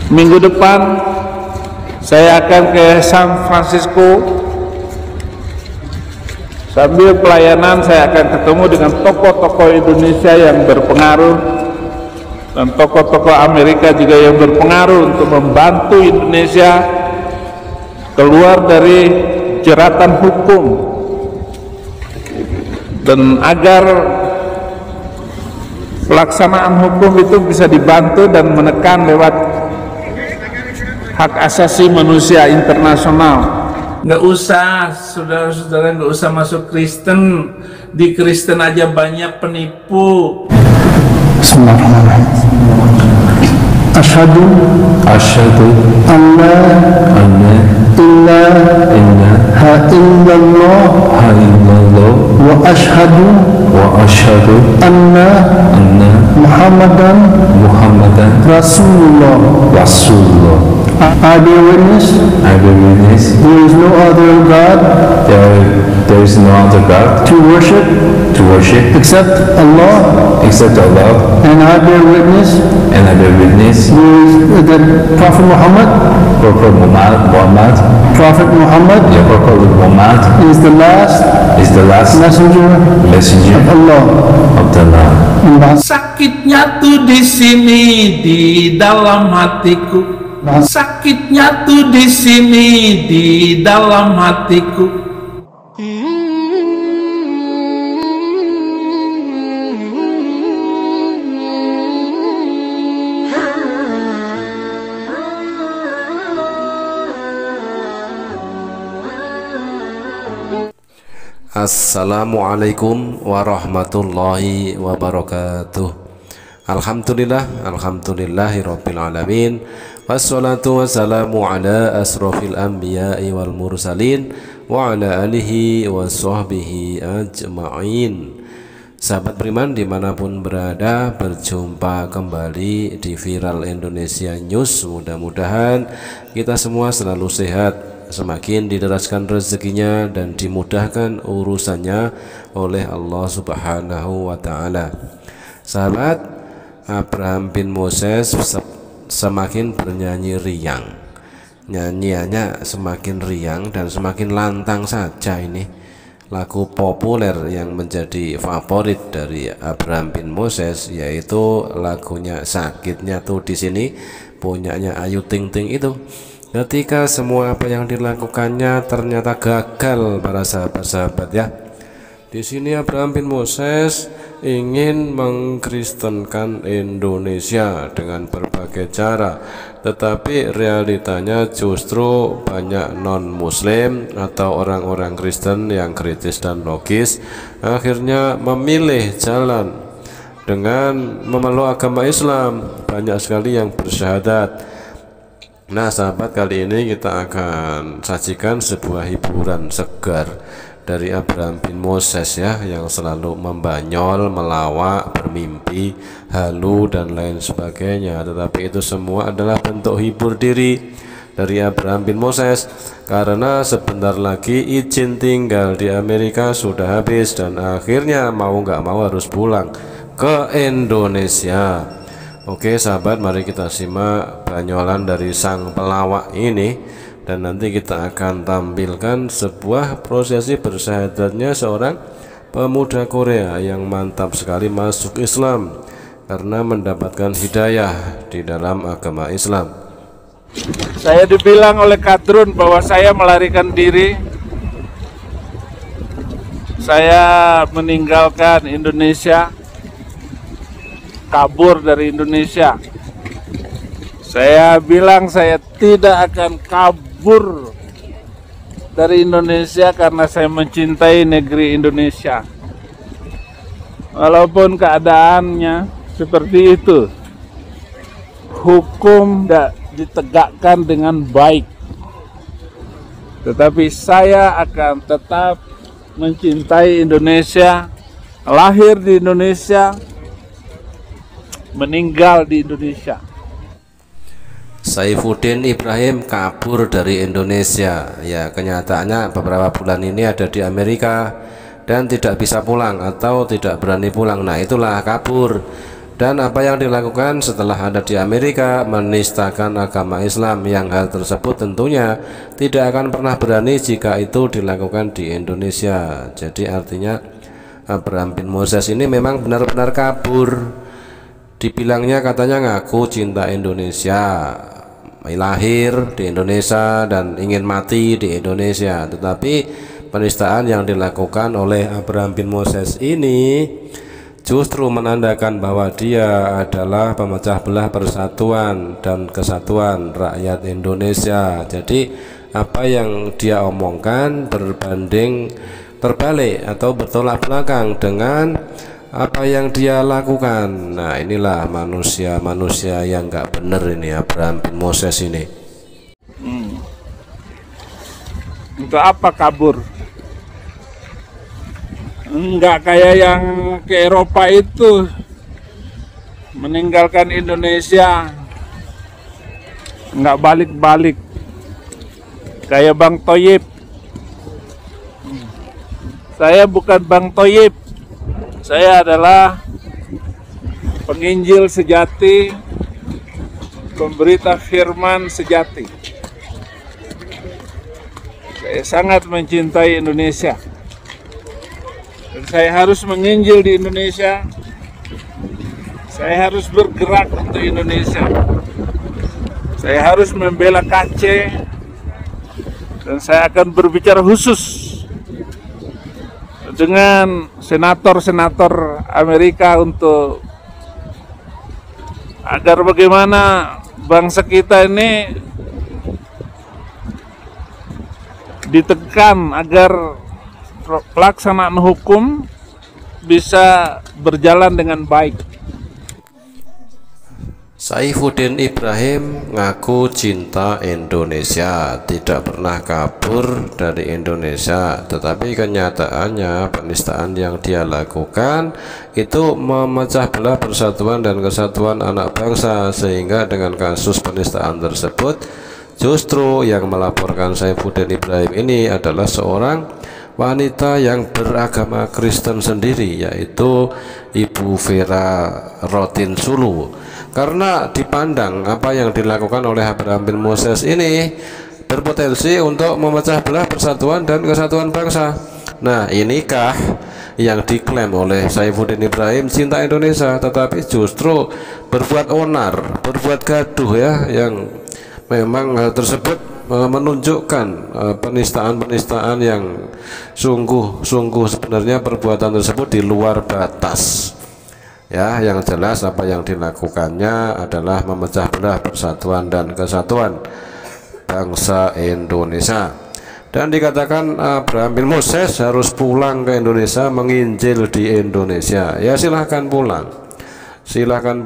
Minggu depan saya akan ke San Francisco. Sambil pelayanan saya akan ketemu dengan tokoh-tokoh Indonesia yang berpengaruh dan tokoh-tokoh Amerika juga yang berpengaruh untuk membantu Indonesia keluar dari jeratan hukum dan agar pelaksanaan hukum itu bisa dibantu dan menekan lewat hak asasi manusia internasional. Nggak usah, saudara-saudara, nggak usah masuk Kristen. Di Kristen aja banyak penipu. Bismillahirrahmanirrahim. Asyhadu anna ilaha illallah wa asyhadu anna Muhammadan Rasulullah. I bear witness there is no other God to worship except Allah, and I bear witness that Prophet Muhammad is the last messenger of Allah. Sakitnya tuh di sini, di dalam hatiku. Sakitnya tuh di sini, di dalam hatiku. Assalamualaikum warahmatullahi wabarakatuh. Alhamdulillahirabbil alamin. Wassalatu wassalamu ala asrofil anbiya'i wal mursalin wa ala alihi wa sahbihi ajma'in. Sahabat beriman dimanapun berada, berjumpa kembali di Viral Indonesia News. Mudah-mudahan kita semua selalu sehat, semakin dideraskan rezekinya dan dimudahkan urusannya oleh Allah Subhanahu wa ta'ala. Sahabat, Abraham bin Moses semakin bernyanyi riang, nyanyiannya semakin riang dan semakin lantang saja. Ini lagu populer yang menjadi favorit dari Abraham bin Moses, yaitu lagunya Sakitnya Tuh di Sini, punyanya Ayu Ting Ting itu. Ketika semua apa yang dilakukannya ternyata gagal, para sahabat-sahabat ya. Di sini Abraham bin Moses ingin mengkristenkan Indonesia dengan berbagai cara, tetapi realitanya justru banyak non-muslim atau orang-orang Kristen yang kritis dan logis akhirnya memilih jalan dengan memeluk agama Islam. Banyak sekali yang bersyahadat. Nah sahabat, kali ini kita akan sajikan sebuah hiburan segar dari Abraham bin Moses ya, yang selalu membanyol, melawak, bermimpi, halu dan lain sebagainya. Tetapi itu semua adalah bentuk hibur diri dari Abraham bin Moses, karena sebentar lagi izin tinggal di Amerika sudah habis dan akhirnya mau nggak mau harus pulang ke Indonesia. Oke sahabat, mari kita simak banyolan dari sang pelawak ini, dan nanti kita akan tampilkan sebuah prosesi bersyahadatnya seorang pemuda Korea yang mantap sekali masuk Islam karena mendapatkan hidayah di dalam agama Islam. Saya dibilang oleh Kadrun bahwa saya melarikan diri. Saya meninggalkan Indonesia, kabur dari Indonesia. Saya bilang saya tidak akan kabur dari Indonesia karena saya mencintai negeri Indonesia. Walaupun keadaannya seperti itu, hukum tidak ditegakkan dengan baik, tetapi saya akan tetap mencintai Indonesia, lahir di Indonesia, meninggal di Indonesia. Saifuddin Ibrahim kabur dari Indonesia. Ya, kenyataannya beberapa bulan ini ada di Amerika dan tidak bisa pulang atau tidak berani pulang. Nah, itulah kabur. Dan apa yang dilakukan setelah ada di Amerika, menistakan agama Islam, yang hal tersebut tentunya tidak akan pernah berani jika itu dilakukan di Indonesia. Jadi artinya Abraham bin Moses ini memang benar-benar kabur. Dibilangnya katanya ngaku cinta Indonesia, lahir di Indonesia dan ingin mati di Indonesia, tetapi penistaan yang dilakukan oleh Abraham bin Moses ini justru menandakan bahwa dia adalah pemecah belah persatuan dan kesatuan rakyat Indonesia. Jadi apa yang dia omongkan berbanding terbalik atau bertolak belakang dengan apa yang dia lakukan. Nah, inilah manusia-manusia yang gak benar ini, Abraham bin Moses ini. Untuk apa kabur? Enggak kayak yang ke Eropa itu, meninggalkan Indonesia enggak balik-balik kayak Bang Thoyib. Saya bukan Bang Thoyib, saya adalah penginjil sejati, pemberita firman sejati. Saya sangat mencintai Indonesia. Dan saya harus menginjil di Indonesia. Saya harus bergerak untuk Indonesia. Saya harus membela KC. Dan saya akan berbicara khusus dengan senator-senator Amerika untuk agar bagaimana bangsa kita ini ditekan agar pelaksanaan hukum bisa berjalan dengan baik. Saifuddin Ibrahim ngaku cinta Indonesia, tidak pernah kabur dari Indonesia, tetapi kenyataannya penistaan yang dia lakukan itu memecah belah persatuan dan kesatuan anak bangsa, sehingga dengan kasus penistaan tersebut justru yang melaporkan Saifuddin Ibrahim ini adalah seorang wanita yang beragama Kristen sendiri, yaitu Ibu Vera Rotinsulu. Karena dipandang apa yang dilakukan oleh Abraham bin Moses ini berpotensi untuk memecah belah persatuan dan kesatuan bangsa. Nah, inikah yang diklaim oleh Saifuddin Ibrahim cinta Indonesia, tetapi justru berbuat onar, berbuat gaduh ya, yang memang hal tersebut menunjukkan penistaan-penistaan yang sungguh sebenarnya perbuatan tersebut di luar batas. Ya, yang jelas apa yang dilakukannya adalah memecah belah persatuan dan kesatuan bangsa Indonesia. Dan dikatakan Abraham bin Moses harus pulang ke Indonesia, menginjil di Indonesia. Ya, silahkan pulang, silahkan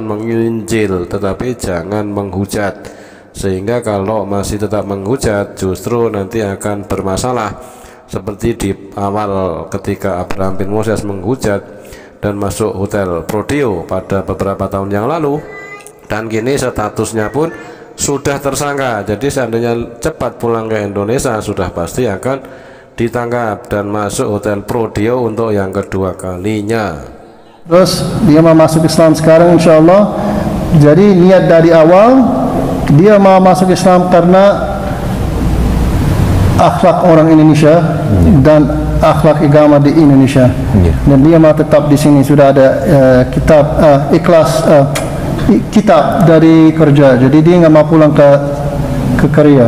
menginjil, tetapi jangan menghujat. Sehingga kalau masih tetap menghujat, justru nanti akan bermasalah seperti di awal ketika Abraham bin Moses menghujat dan masuk hotel Prodeo pada beberapa tahun yang lalu, dan kini statusnya pun sudah tersangka. Jadi seandainya cepat pulang ke Indonesia, sudah pasti akan ditangkap dan masuk hotel Prodeo untuk yang kedua kalinya. Terus dia mau masuk Islam sekarang insya Allah. Jadi niat dari awal dia mau masuk Islam karena akhlak orang Indonesia dan akhlak agama di Indonesia. Dan dia mau tetap di sini. Sudah ada kitab kitab dari kerja. Jadi dia nggak mau pulang ke Korea.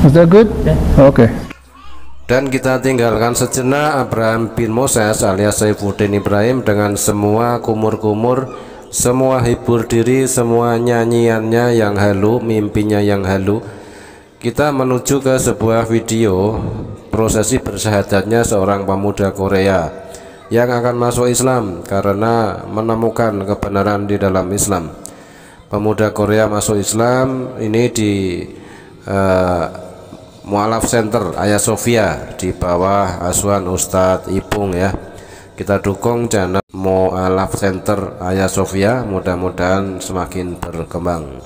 Is that good? Okay. Dan kita tinggalkan sejenak Abraham bin Moses alias Saifuddin Ibrahim dengan semua kumur-kumur, semua hibur diri, semua nyanyiannya yang halu, mimpinya yang halu. Kita menuju ke sebuah video prosesi bersyahadatnya seorang pemuda Korea yang akan masuk Islam karena menemukan kebenaran di dalam Islam. Pemuda Korea masuk Islam ini di Mu'alaf Center Hagia Sophia di bawah asuhan Ustadz Ipung ya. Kita dukung channel Mu'alaf Center Hagia Sophia, mudah-mudahan semakin berkembang.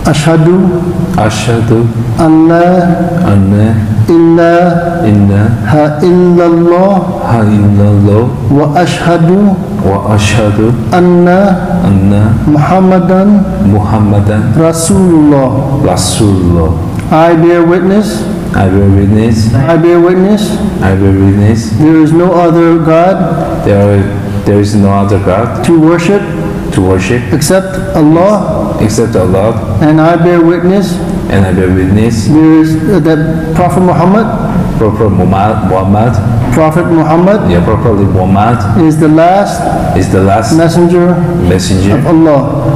Asyhadu asyhadu anna anna ilaha illallah illallah wa asyhadu anna Muhammadan Rasulullah. I bear witness I bear witness there is no other God there is no other God to worship except Allah, and I bear witness there is that Prophet Muhammad Prophet Muhammad is the last messenger of Allah.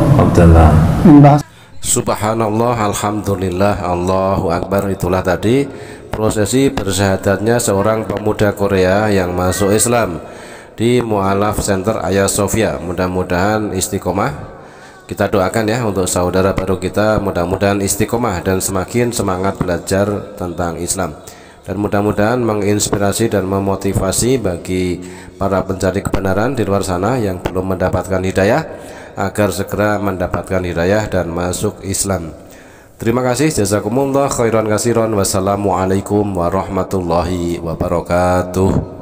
In bahasa Subhanallah, alhamdulillah, Allahu Akbar. Itulah tadi prosesi bersyahadatnya seorang pemuda Korea yang masuk Islam di Mu'alaf Center Hagia Sophia. Mudah-mudahan istiqomah. Kita doakan ya untuk saudara baru kita, mudah-mudahan istiqomah dan semakin semangat belajar tentang Islam, dan mudah-mudahan menginspirasi dan memotivasi bagi para pencari kebenaran di luar sana yang belum mendapatkan hidayah agar segera mendapatkan hidayah dan masuk Islam. Terima kasih, jazakumullah khairan katsiran. Wassalamualaikum warahmatullahi wabarakatuh.